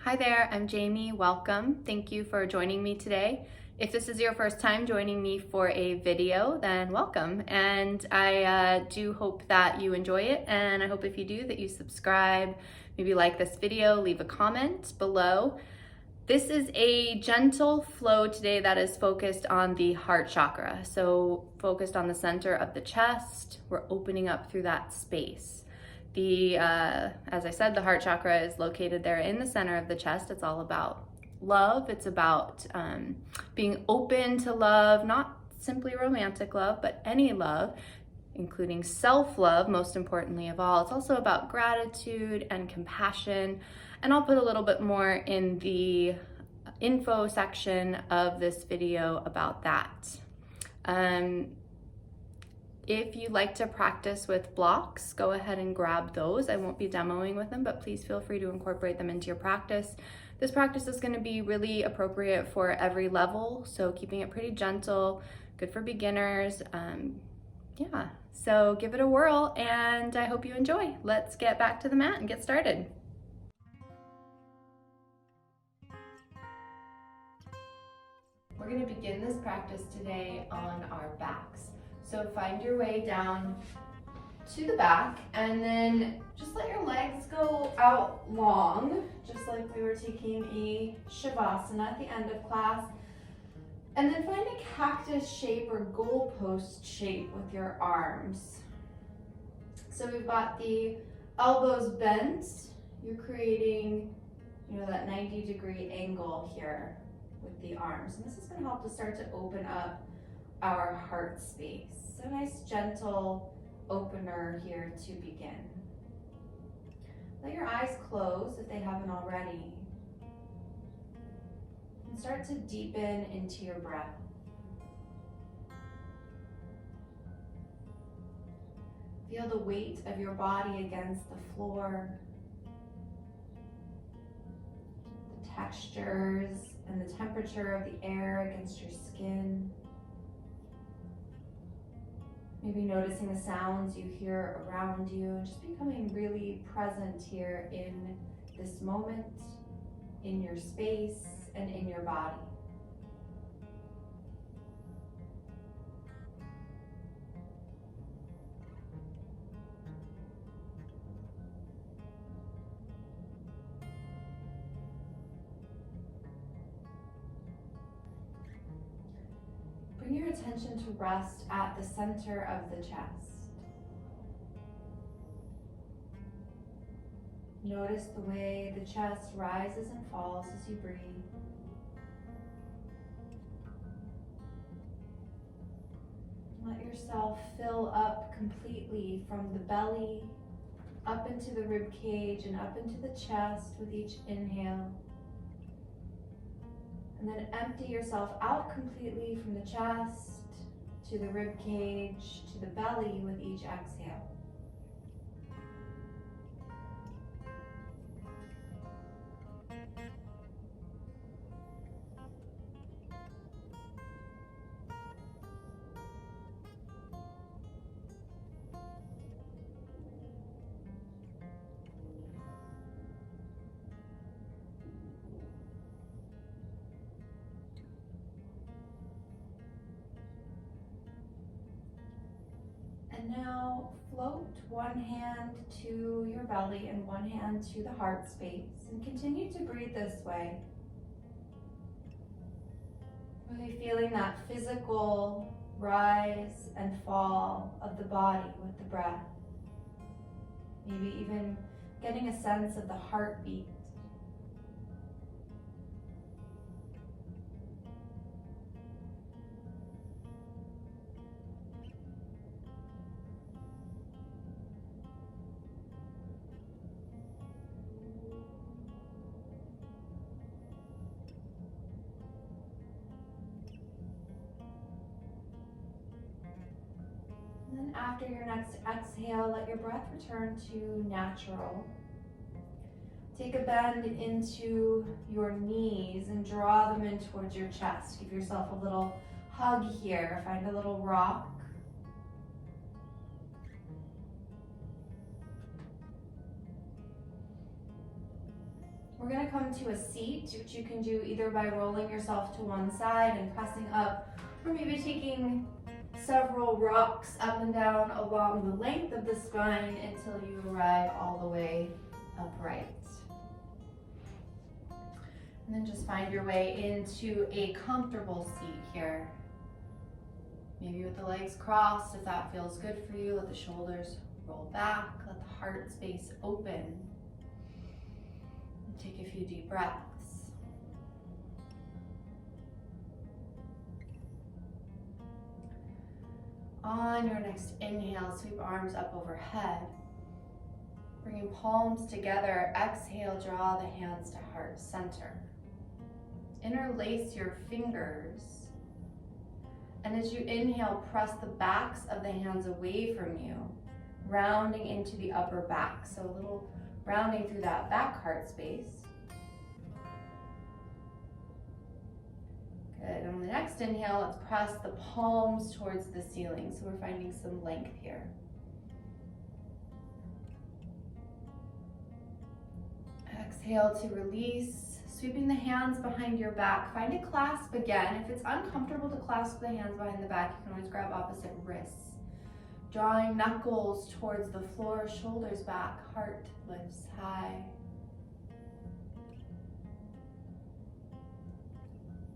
Hi there, I'm Jamie. Welcome. Thank you for joining me today. If this is your first time joining me for a video, then welcome. And I do hope that you enjoy it. And I hope if you do that you subscribe, maybe like this video, leave a comment below. This is a gentle flow today that is focused on the heart chakra. So focused on the center of the chest, we're opening up through that space. As I said, the heart chakra is located there in the center of the chest. It's all about love. It's about being open to love, not simply romantic love, but any love, including self-love, most importantly of all. It's also about gratitude and compassion. And I'll put a little bit more in the info section of this video about that. If you like to practice with blocks, go ahead and grab those. I won't be demoing with them, but please feel free to incorporate them into your practice. This practice is going to be really appropriate for every level, so keeping it pretty gentle, good for beginners. Yeah, so give it a whirl, and I hope you enjoy. Let's get back to the mat and get started. We're going to begin this practice today on our backs. So find your way down to the back and then just let your legs go out long, just like we were taking a Shavasana at the end of class. And then find a cactus shape or goalpost shape with your arms. So we've got the elbows bent. You're creating, that 90-degree angle here with the arms. And this is going to help to start to open up our heart space. So a nice gentle opener here to begin. Let your eyes close if they haven't already. And start to deepen into your breath. Feel the weight of your body against the floor. The textures and the temperature of the air against your skin. Maybe noticing the sounds you hear around you and just becoming really present here in this moment, in your space, and in your body. Bring your attention to rest at the center of the chest. Notice the way the chest rises and falls as you breathe. Let yourself fill up completely from the belly, up into the rib cage and up into the chest with each inhale. And then empty yourself out completely from the chest to the rib cage to the belly with each exhale. And now float one hand to your belly and one hand to the heart space, and continue to breathe this way. Really feeling that physical rise and fall of the body with the breath. Maybe even getting a sense of the heartbeat. And after your next exhale, let your breath return to natural. Take a bend into your knees and draw them in towards your chest. Give yourself a little hug here. Find a little rock. We're we're gonna come to a seat, which you can do either by rolling yourself to one side and pressing up, or maybe taking several rocks up and down along the length of the spine until you arrive all the way upright. And then just find your way into a comfortable seat here. Maybe with the legs crossed, if that feels good for you. Let the shoulders roll back, let the heart space open. And take a few deep breaths. On your next inhale, sweep arms up overhead. Bringing palms together, exhale, draw the hands to heart center. Interlace your fingers. And as you inhale, press the backs of the hands away from you, rounding into the upper back. So a little rounding through that back heart space. Good. On the next inhale, let's press the palms towards the ceiling. So we're finding some length here. Exhale to release, sweeping the hands behind your back. Find a clasp again. If it's uncomfortable to clasp the hands behind the back, you can always grab opposite wrists. Drawing knuckles towards the floor, shoulders back, heart lifts high.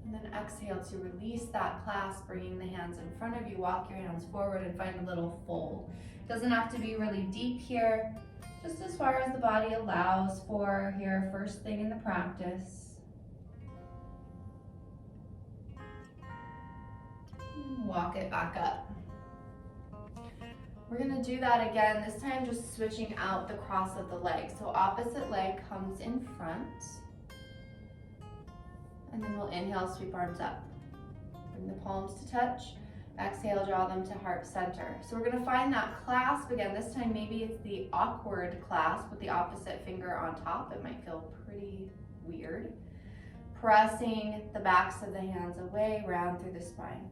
And then exhale to release that clasp, bringing the hands in front of you. Walk your hands forward and find a little fold. Doesn't have to be really deep here, just as far as the body allows for here, first thing in the practice. Walk it back up. We're gonna do that again, this time just switching out the cross of the leg. So opposite leg comes in front. And then we'll inhale, sweep arms up. Bring the palms to touch. Exhale, draw them to heart center. So we're gonna find that clasp again. This time maybe it's the awkward clasp with the opposite finger on top. It might feel pretty weird. Pressing the backs of the hands away, round through the spine.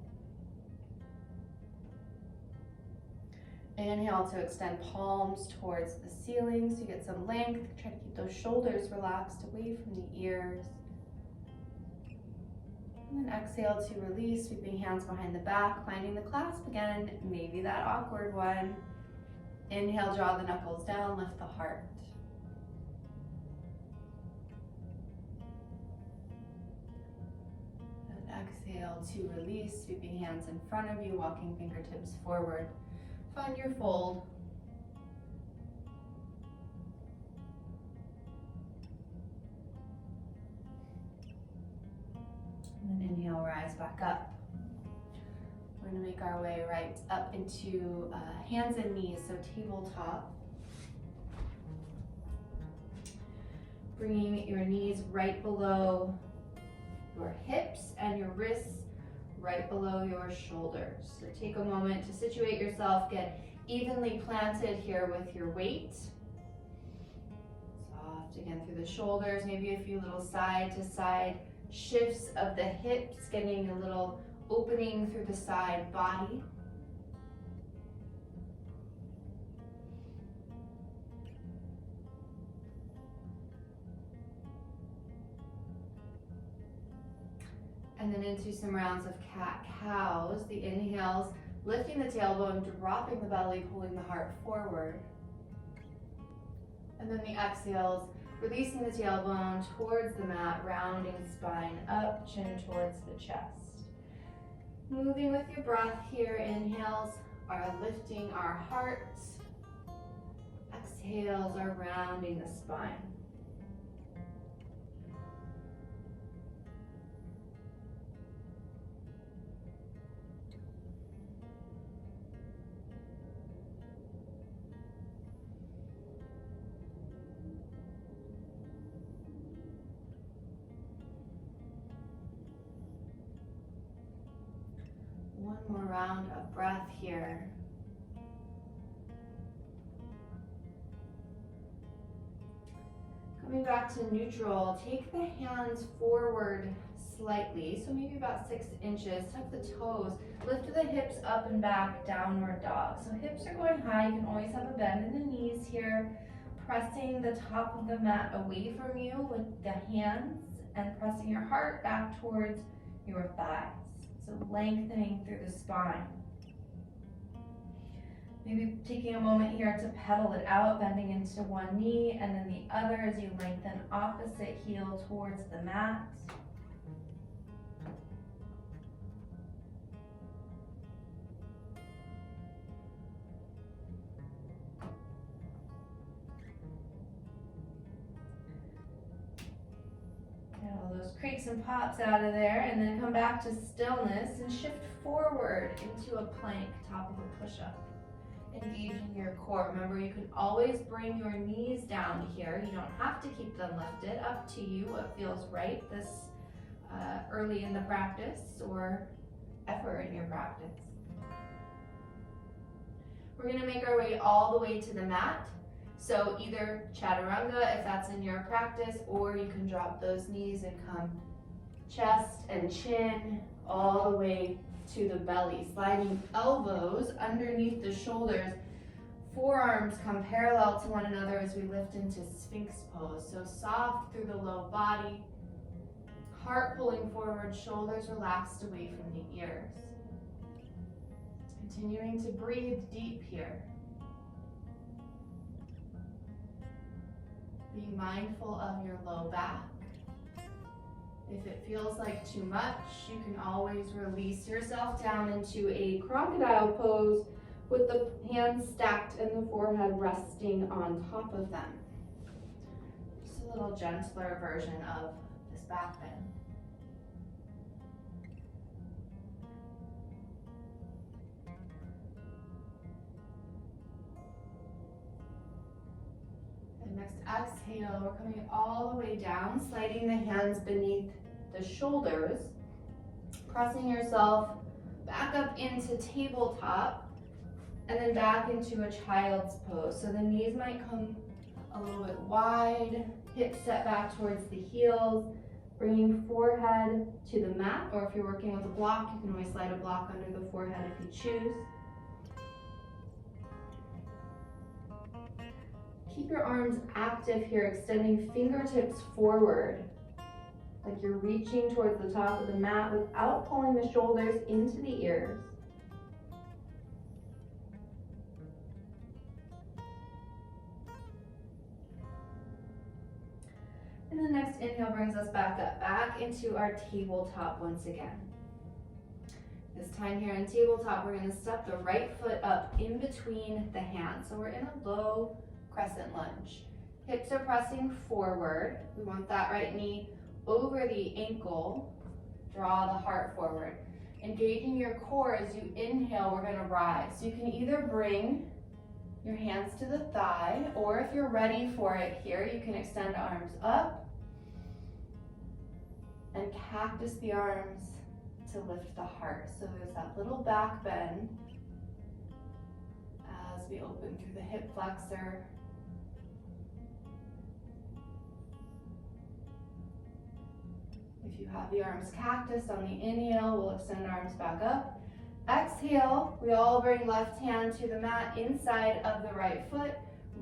Inhale to extend palms towards the ceiling so you get some length. Try to keep those shoulders relaxed away from the ears. And then exhale to release, sweeping hands behind the back, finding the clasp again, maybe that awkward one. Inhale, draw the knuckles down, lift the heart. And exhale to release, sweeping hands in front of you, walking fingertips forward. Find your fold. And then inhale, rise back up. We're gonna make our way right up into hands and knees, so tabletop. Bringing your knees right below your hips and your wrists right below your shoulders. So take a moment to situate yourself, get evenly planted here with your weight. Soft again through the shoulders, maybe a few little side to side shifts of the hips, getting a little opening through the side body. And then into some rounds of cat-cows. The inhales, lifting the tailbone, dropping the belly, pulling the heart forward. And then the exhales, releasing the tailbone towards the mat, rounding spine up, chin towards the chest. Moving with your breath here, inhales are lifting our hearts. Exhales are rounding the spine. One more round of breath here. Coming back to neutral, take the hands forward slightly, so maybe about 6 inches. Tuck the toes, lift the hips up and back, downward dog. So hips are going high, you can always have a bend in the knees here. pressing the top of the mat away from you with the hands and pressing your heart back towards your thighs. So lengthening through the spine. Maybe taking a moment here to pedal it out, bending into one knee and then the other as you lengthen opposite heel towards the mat. Get all those creaks and pops out of there, and then come back to stillness and shift forward into a plank, top of a push-up. Engaging your core. Remember, you can always bring your knees down here. You don't have to keep them lifted. Up to you what feels right this early in the practice or ever in your practice. We're going to make our way all the way to the mat. So either chaturanga if that's in your practice, or you can drop those knees and come chest and chin all the way to the belly, sliding elbows underneath the shoulders. Forearms come parallel to one another as we lift into Sphinx pose. So soft through the low body, heart pulling forward, shoulders relaxed away from the ears. Continuing to breathe deep here. Being mindful of your low back. If it feels like too much, you can always release yourself down into a crocodile pose with the hands stacked and the forehead resting on top of them. Just a little gentler version of this back bend. And next exhale, we're coming all the way down, sliding the hands beneath the shoulders, pressing yourself back up into tabletop, and then back into a child's pose. So the knees might come a little bit wide, hips set back towards the heels, bringing forehead to the mat, or if you're working with a block, you can always slide a block under the forehead if you choose. Keep your arms active here, extending fingertips forward, like you're reaching towards the top of the mat without pulling the shoulders into the ears. And the next inhale brings us back up, back into our tabletop once again. This time here in tabletop, we're going to step the right foot up in between the hands. So we're in a low crescent lunge. Hips are pressing forward. We want that right knee over the ankle. Draw the heart forward. Engaging your core as you inhale, we're going to rise. So you can either bring your hands to the thigh, or if you're ready for it here, you can extend arms up and cactus the arms to lift the heart. So there's that little back bend as we open through the hip flexor. If you have the arms cactus on the inhale, we'll extend arms back up. Exhale, we all bring left hand to the mat inside of the right foot.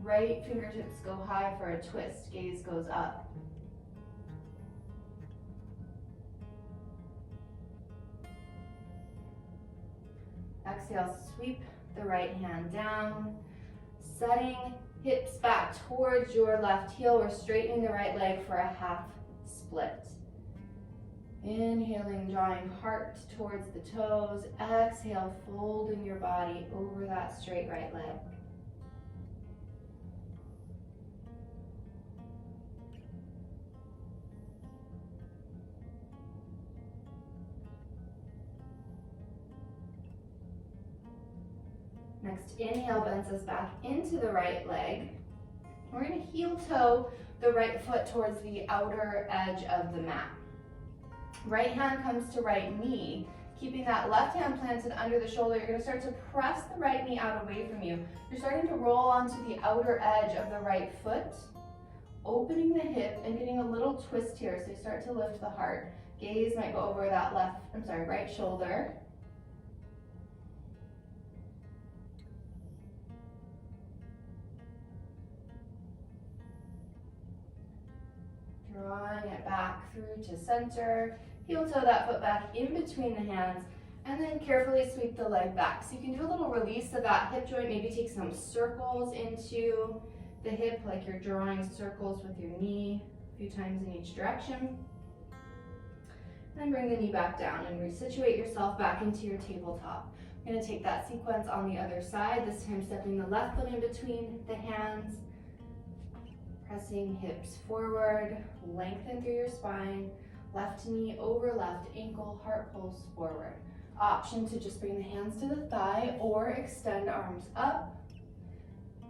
Right fingertips go high for a twist, gaze goes up. Exhale, sweep the right hand down, setting hips back towards your left heel. We're straightening the right leg for a half split. Inhaling, drawing heart towards the toes. Exhale, folding your body over that straight right leg. Next inhale bends us back into the right leg. We're going to heel toe the right foot towards the outer edge of the mat. Right hand comes to right knee. Keeping that left hand planted under the shoulder, you're going to start to press the right knee out away from you. You're starting to roll onto the outer edge of the right foot, opening the hip and getting a little twist here. So you start to lift the heart. Gaze might go over that right shoulder. drawing it back through to center. Heel toe that foot back in between the hands, and then carefully sweep the leg back. So you can do a little release of that hip joint, maybe take some circles into the hip, like you're drawing circles with your knee a few times in each direction. And bring the knee back down and resituate yourself back into your tabletop. I'm going to take that sequence on the other side, this time stepping the left foot in between the hands, pressing hips forward, lengthen through your spine, left knee over left ankle, heart pulls forward. Option to just bring the hands to the thigh or extend arms up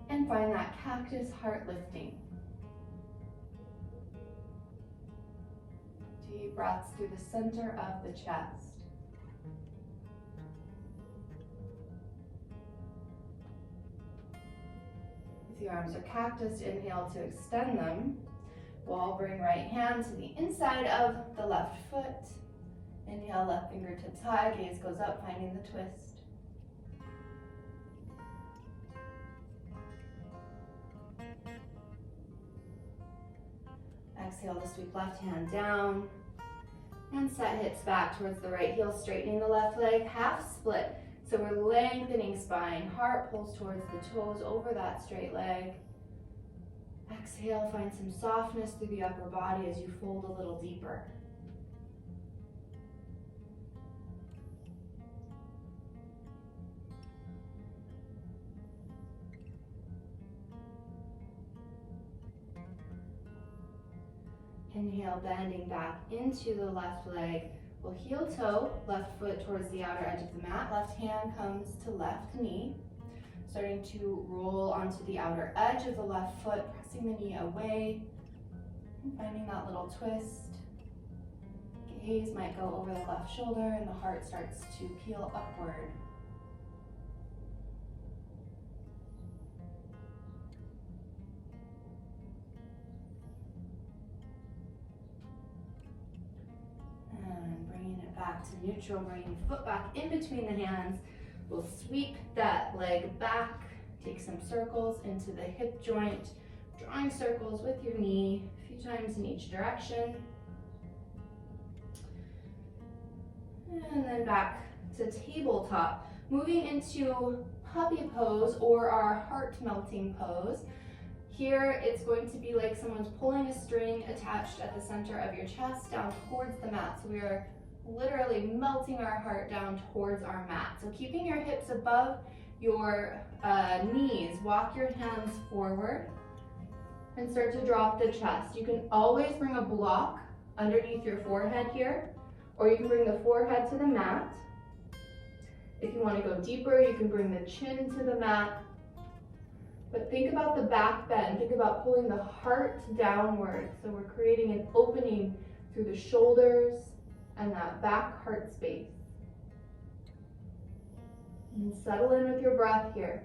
and find that cactus heart lifting. Deep breaths through the center of the chest. If your arms are cactus, inhale to extend them. We'll bring right hand to the inside of the left foot. Inhale, left fingertips high, gaze goes up, finding the twist. Exhale to sweep left hand down. And set hips back towards the right heel, straightening the left leg, half split. So we're lengthening spine, heart pulls towards the toes over that straight leg. Exhale, find some softness through the upper body as you fold a little deeper. Inhale, bending back into the left leg. We'll heel toe, left foot towards the outer edge of the mat. Left hand comes to left knee. Starting to roll onto the outer edge of the left foot, pressing the knee away. And finding that little twist. Gaze might go over the left shoulder and the heart starts to peel upward. Back to neutral, bringing foot back in between the hands. We'll sweep that leg back, take some circles into the hip joint, drawing circles with your knee a few times in each direction. And then back to tabletop, moving into puppy pose or our heart melting pose. Here, it's going to be like someone's pulling a string attached at the center of your chest down towards the mat. So we are literally melting our heart down towards our mat. So keeping your hips above your knees, walk your hands forward and start to drop the chest. You can always bring a block underneath your forehead here, or you can bring the forehead to the mat. If you want to go deeper, you can bring the chin to the mat. But think about the back bend. Think about pulling the heart downward. So we're creating an opening through the shoulders and that back heart space. And settle in with your breath here.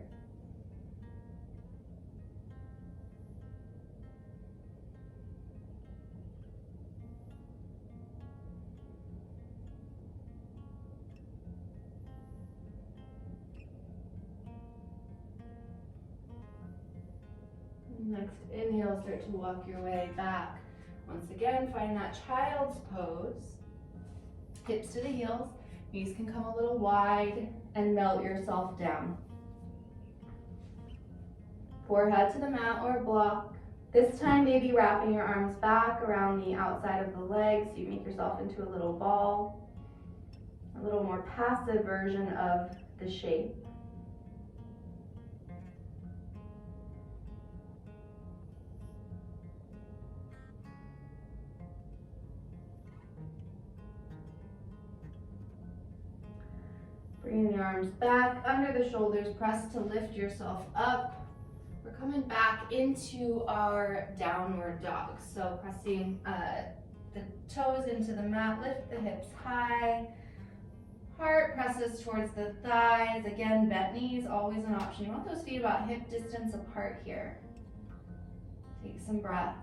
Next inhale, start to walk your way back. Once again, find that child's pose. Hips to the heels, knees can come a little wide and melt yourself down. Forehead to the mat or block. This time maybe wrapping your arms back around the outside of the legs so you make yourself into a little ball. A little more passive version of the shape. Bringing the arms back under the shoulders, press to lift yourself up. We're coming back into our downward dog. So pressing the toes into the mat, lift the hips high. Heart presses towards the thighs. Again, bent knees, always an option. You want those feet about hip distance apart here. Take some breaths.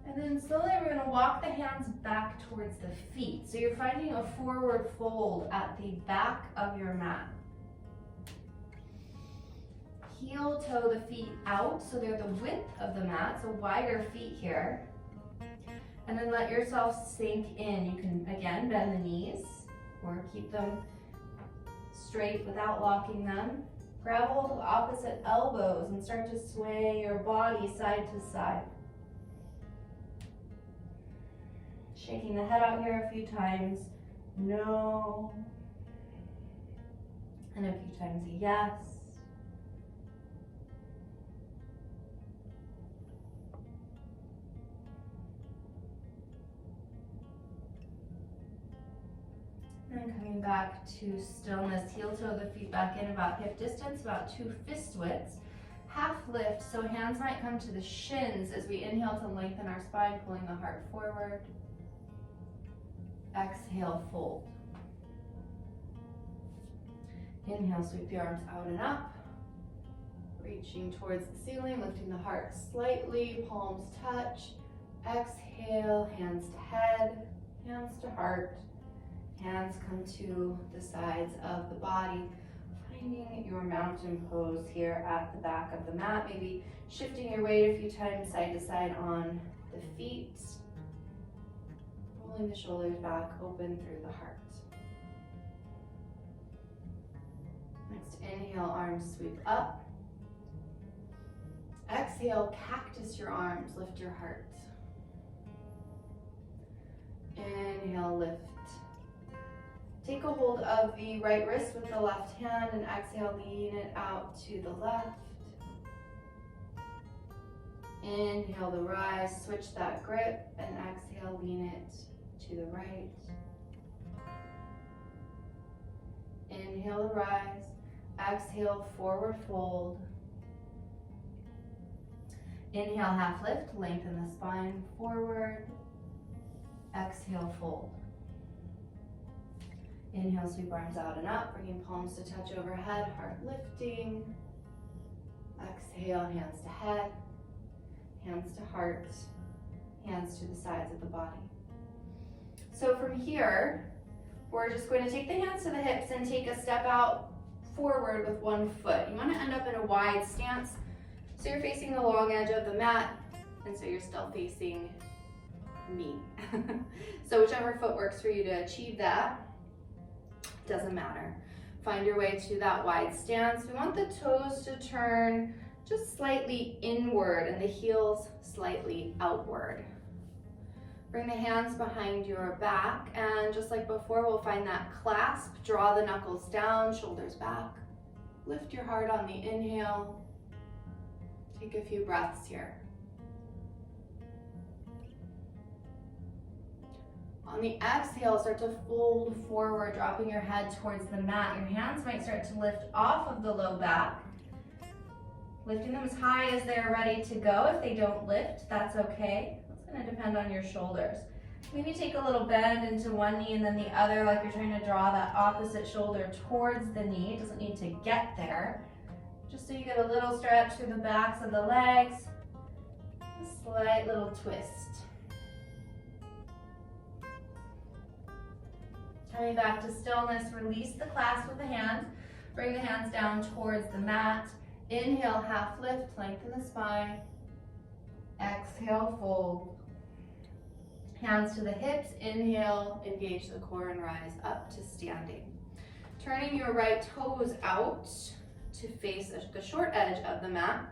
And then slowly we're going to walk the hands back towards the feet. So you're finding a forward fold at the back of your mat. heel toe the feet out so they're the width of the mat, so wider feet here. And then let yourself sink in. You can, again, bend the knees or keep them straight without locking them. Grab hold of opposite elbows and start to sway your body side to side. Shaking the head out here a few times. No. And a few times yes. And coming back to stillness, heel toe the feet back in about hip distance, about 2 fist widths. Half lift, so hands might come to the shins as we inhale to lengthen our spine, pulling the heart forward. Exhale, fold. Inhale, sweep the arms out and up. Reaching towards the ceiling, lifting the heart slightly, palms touch. Exhale, hands to head, hands to heart. Hands come to the sides of the body, finding your mountain pose here at the back of the mat, maybe shifting your weight a few times side to side on the feet, rolling the shoulders back, open through the heart. Next, inhale, arms sweep up. Exhale, cactus your arms, lift your heart. Inhale, lift. Take a hold of the right wrist with the left hand and exhale, lean it out to the left. Inhale the rise, switch that grip, and exhale, lean it to the right. Inhale the rise, exhale, forward fold. Inhale, half lift, lengthen the spine forward. Exhale, fold. Inhale, sweep arms out and up, bringing palms to touch overhead, heart lifting. Exhale, hands to head, hands to heart, hands to the sides of the body. So from here, we're just going to take the hands to the hips and take a step out forward with one foot. You want to end up in a wide stance, so you're facing the long edge of the mat, and so you're still facing me. So whichever foot works for you to achieve that. Doesn't matter. Find your way to that wide stance. We want the toes to turn just slightly inward and the heels slightly outward. Bring the hands behind your back, and just like before, we'll find that clasp. Draw the knuckles down, shoulders back. Lift your heart on the inhale. Take a few breaths here. On the exhale, start to fold forward, dropping your head towards the mat. Your hands might start to lift off of the low back, lifting them as high as they're ready to go. If they don't lift, that's okay. It's going to depend on your shoulders. Maybe take a little bend into one knee and then the other, like you're trying to draw that opposite shoulder towards the knee. It doesn't need to get there. Just so you get a little stretch through the backs of the legs. A slight little twist. Coming back to stillness, release the clasp with the hands. Bring the hands down towards the mat. Inhale, half lift, lengthen the spine. Exhale, fold. Hands to the hips. Inhale, engage the core and rise up to standing. Turning your right toes out to face the short edge of the mat.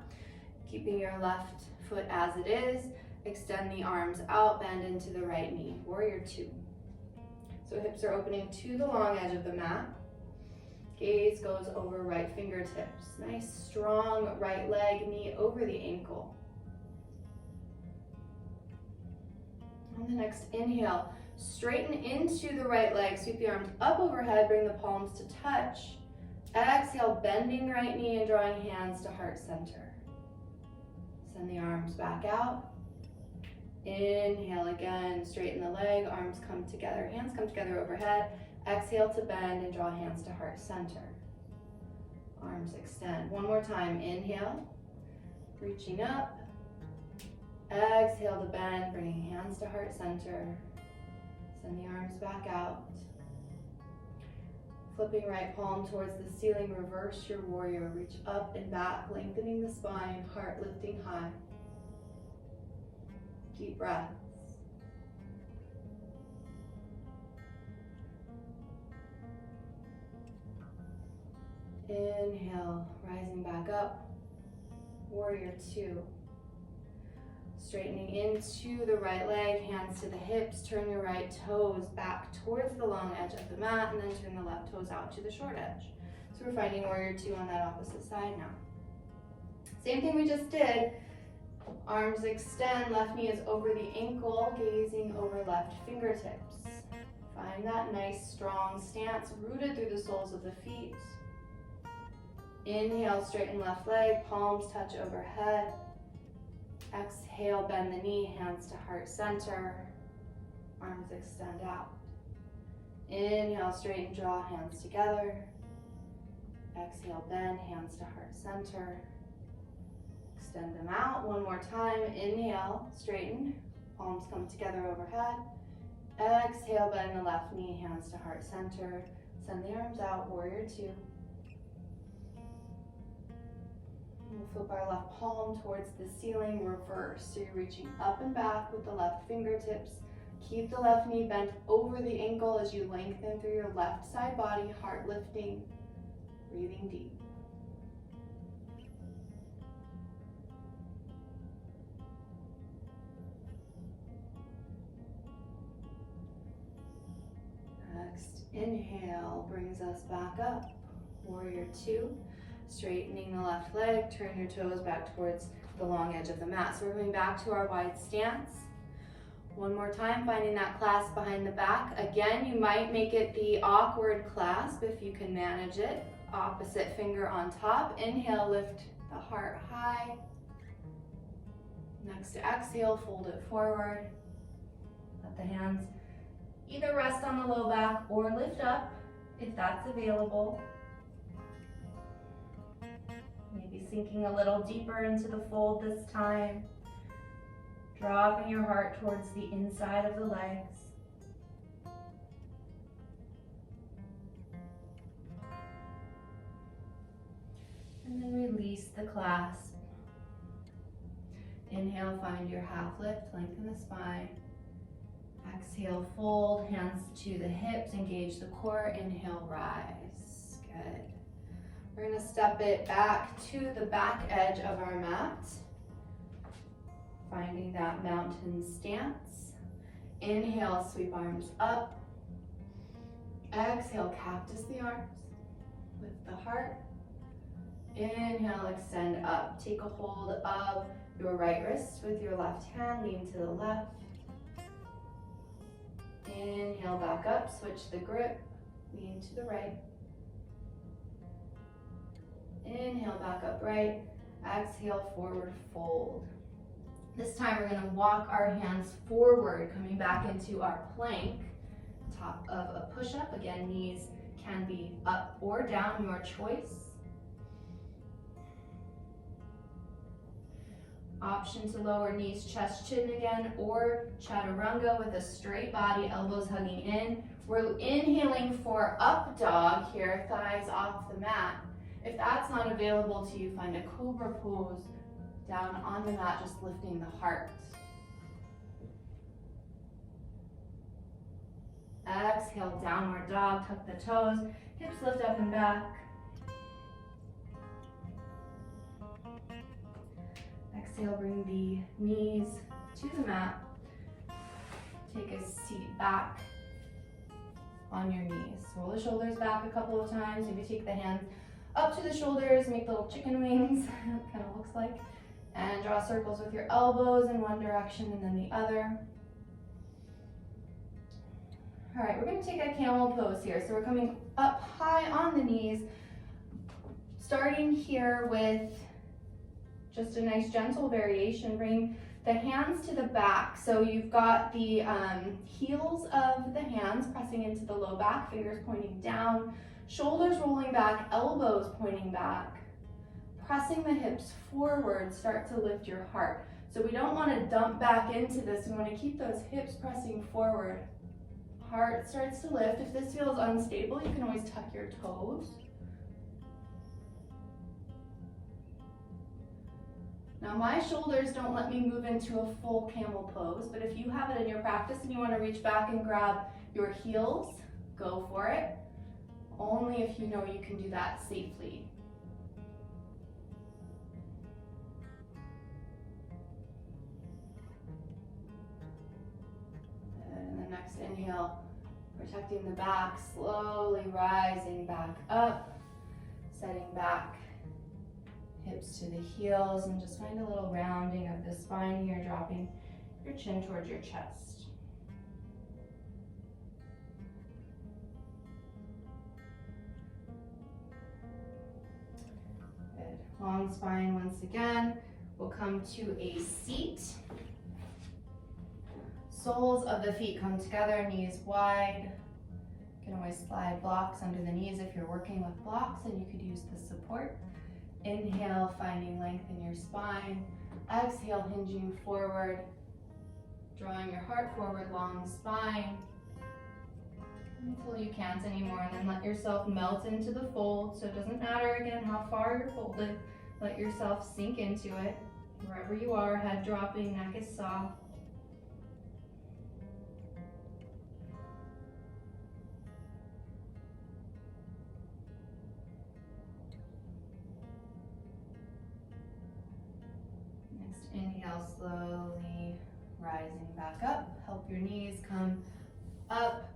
Keeping your left foot as it is. Extend the arms out, bend into the right knee. Warrior two. So hips are opening to the long edge of the mat. Gaze goes over right fingertips. Nice, strong right leg, knee over the ankle. On the next inhale, straighten into the right leg. Sweep the arms up overhead, bring the palms to touch. Exhale, bending right knee and drawing hands to heart center. Send the arms back out. Inhale again, straighten the leg, arms come together, hands come together overhead. Exhale to bend and draw hands to heart center. Arms extend. One more time, inhale, reaching up. Exhale to bend, bringing hands to heart center. Send the arms back out. Flipping right palm towards the ceiling, reverse your warrior. Reach up and back, lengthening the spine, heart lifting high. Deep breaths. Inhale, rising back up. Warrior two. Straightening into the right leg, hands to the hips. Turn your right toes back towards the long edge of the mat, and then turn the left toes out to the short edge. So we're finding warrior two on that opposite side now. Same thing we just did. Arms extend, left knee is over the ankle, gazing over left fingertips. Find that nice strong stance, rooted through the soles of the feet. Inhale, straighten left leg, palms touch overhead. Exhale, bend the knee, hands to heart center. Arms extend out. Inhale, straighten jaw, hands together. Exhale, bend, hands to heart center. Extend them out one more time. Inhale, straighten, palms come together overhead. Exhale, bend the left knee, hands to heart center. Send the arms out, warrior two. We'll flip our left palm towards the ceiling, reverse. So you're reaching up and back with the left fingertips. Keep the left knee bent over the ankle as you lengthen through your left side body, heart lifting, breathing deep. Next inhale brings us back up, warrior two. Straightening the left leg, turn your toes back towards the long edge of the mat. So we're going back to our wide stance. One more time, finding that clasp behind the back. Again, you might make it the awkward clasp if you can manage it. Opposite finger on top. Inhale, lift the heart high. Next to exhale, fold it forward. Let the hands either rest on the low back or lift up if that's available. Maybe sinking a little deeper into the fold this time. Dropping your heart towards the inside of the legs. And then release the clasp. Inhale, find your half lift, lengthen the spine. Exhale, fold, hands to the hips, engage the core. Inhale, rise. Good. We're going to step it back to the back edge of our mat. Finding that mountain stance. Inhale, sweep arms up. Exhale, cactus the arms. Lift the heart. Inhale, extend up. Take a hold of your right wrist with your left hand. Lean to the left. Inhale, back up. Switch the grip. Lean to the right. Inhale, back up right. Exhale, forward fold. This time we're going to walk our hands forward, coming back into our plank, top of a push-up. Again, knees can be up or down, your choice. Option to lower knees, chest, chin again, or chaturanga with a straight body, elbows hugging in. We're inhaling for up dog here, thighs off the mat. If that's not available to you, find a cobra pose down on the mat, just lifting the heart. Exhale, downward dog, tuck the toes, hips lift up and back. Exhale, bring the knees to the mat. Take a seat back on your knees. Roll the shoulders back a couple of times. Maybe take the hands up to the shoulders, make little chicken wings, kind of looks like. And draw circles with your elbows in one direction and then the other. All right, we're going to take a camel pose here. So we're coming up high on the knees, starting here with just a nice gentle variation. Bring the hands to the back. So you've got the heels of the hands pressing into the low back, fingers pointing down, shoulders rolling back, elbows pointing back. Pressing the hips forward, start to lift your heart. So we don't want to dump back into this. We want to keep those hips pressing forward. Heart starts to lift. If this feels unstable, you can always tuck your toes. Now my shoulders don't let me move into a full camel pose, but if you have it in your practice and you want to reach back and grab your heels, go for it. Only if you know you can do that safely. And the next inhale, protecting the back, slowly rising back up, setting back hips to the heels, and just find a little rounding of the spine here, dropping your chin towards your chest. Good. Long spine once again. We'll come to a seat. Soles of the feet come together, knees wide. You can always slide blocks under the knees if you're working with blocks, and you could use the support. Inhale, finding length in your spine. Exhale, hinging forward, drawing your heart forward, long spine, until you can't anymore, and then let yourself melt into the fold. So it doesn't matter, again, how far you're folded. Let yourself sink into it. Wherever you are, head dropping, neck is soft. Inhale, slowly rising back up. Help your knees come up.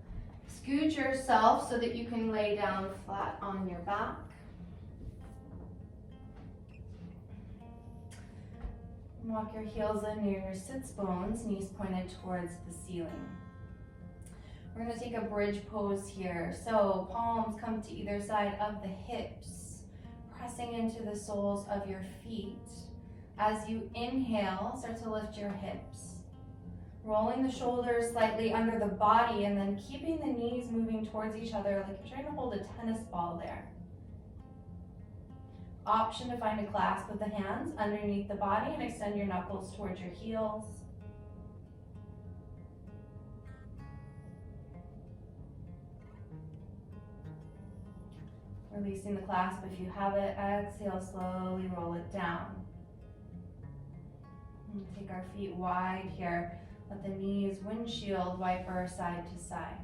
Scoot yourself so that you can lay down flat on your back. Walk your heels in near your sits bones, knees pointed towards the ceiling. We're going to take a bridge pose here. So palms come to either side of the hips, pressing into the soles of your feet. As you inhale, start to lift your hips, rolling the shoulders slightly under the body, and then keeping the knees moving towards each other like you're trying to hold a tennis ball there. Option to find a clasp with the hands underneath the body and extend your knuckles towards your heels. Releasing the clasp if you have it. Exhale, slowly roll it down. Take our feet wide here. Let the knees windshield wiper side to side.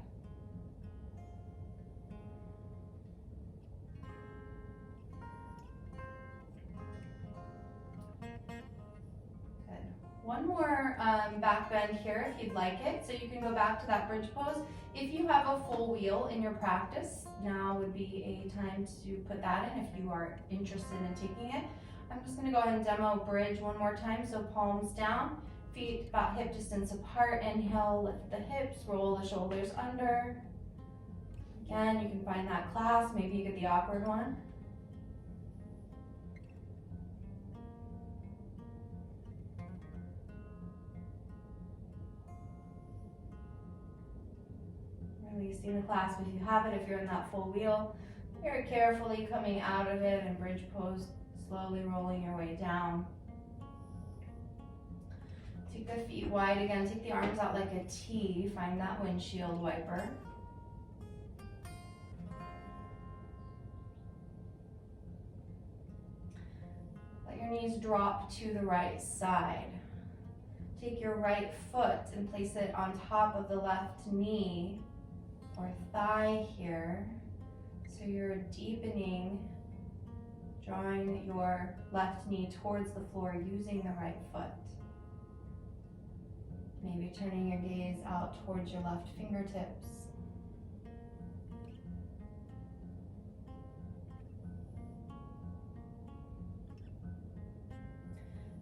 Good. One more back bend here if you'd like it. So you can go back to that bridge pose. If you have a full wheel in your practice, now would be a time to put that in if you are interested in taking it. I'm just going to go ahead and demo bridge one more time. So palms down, feet about hip distance apart. Inhale, lift the hips, roll the shoulders under. Again, you can find that clasp. Maybe you get the awkward one. Releasing the clasp if you have it, if you're in that full wheel. Very carefully coming out of it and bridge pose. Slowly rolling your way down. Take the feet wide again. Take the arms out like a T. Find that windshield wiper. Let your knees drop to the right side. Take your right foot and place it on top of the left knee or thigh here. So you're deepening, drawing your left knee towards the floor using the right foot. Maybe turning your gaze out towards your left fingertips.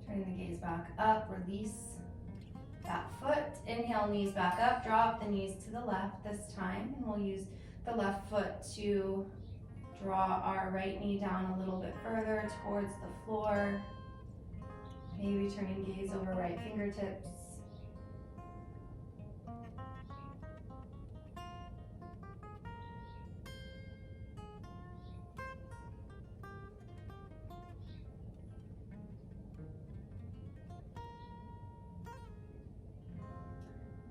Turning the gaze back up, release that foot. Inhale, knees back up, drop the knees to the left this time, and we'll use the left foot to draw our right knee down a little bit further towards the floor. Maybe turning gaze over right fingertips.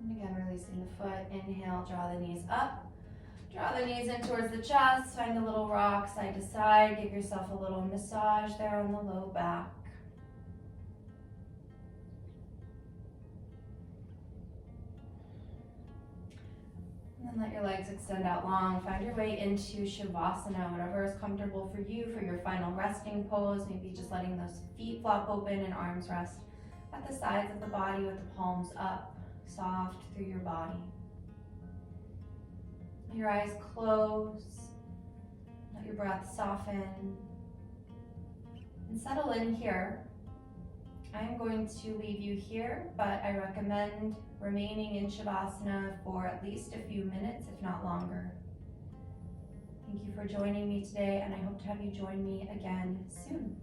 And again, releasing the foot. Inhale, draw the knees up. Draw the knees in towards the chest. Find a little rock side to side. Give yourself a little massage there on the low back. And then let your legs extend out long. Find your way into Shavasana, whatever is comfortable for you for your final resting pose. Maybe just letting those feet flop open and arms rest at the sides of the body with the palms up, soft through your body. Let your eyes close. Let your breath soften. And settle in here. I am going to leave you here, but I recommend remaining in Shavasana for at least a few minutes, if not longer. Thank you for joining me today, and I hope to have you join me again soon.